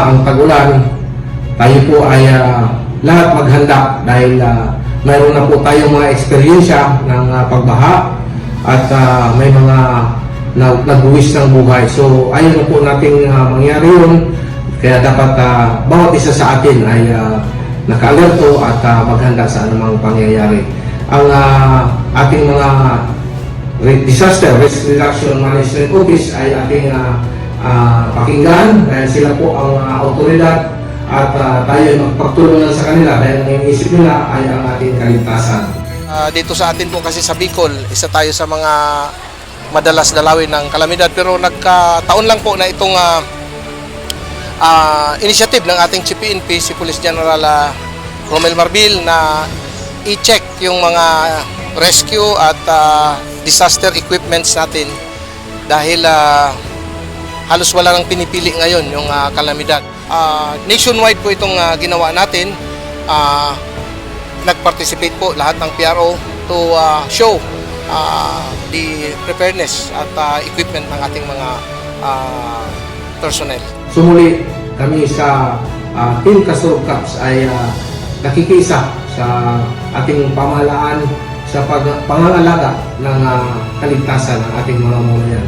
ang tag-ulan, tayo po ay lahat maghanda dahil mayroon na po tayong mga eksperyensya ng pagbaha at may mga nagbuwis ng buhay. So ayaw na po nating mangyari yun, kaya dapat bawat isa sa atin ay naka-alerto at maghanda sa anumang pangyayari. Ang ating mga Disaster Risk Reduction Management Office ay ating pakinggan dahil sila po ang autoridad at tayo ay magpagtulungan sa kanila dahil ang iniisip nila ay ang ating kaligtasan. Dito sa atin po kasi sa Bicol, isa tayo sa mga madalas dalawin ng kalamidad, pero nagkataon lang po na itong initiative ng ating Chief PNP, si Police General Romel Marbil, na i-check yung mga rescue at disaster equipments natin dahil halos wala nang pinipili ngayon yung kalamidad. Nationwide po itong ginawa natin. Nag-participate po lahat ng PRO to show the preparedness at equipment ng ating mga personnel. Sumuli kami sa Team Castor Cups ay nakikisa sa ating pamahalaan sa pangangalaga ng kaligtasan ng ating mga mamamayan.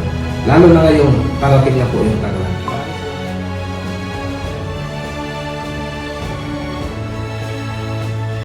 Lalo na ngayong parating na po yung Tag-ulan.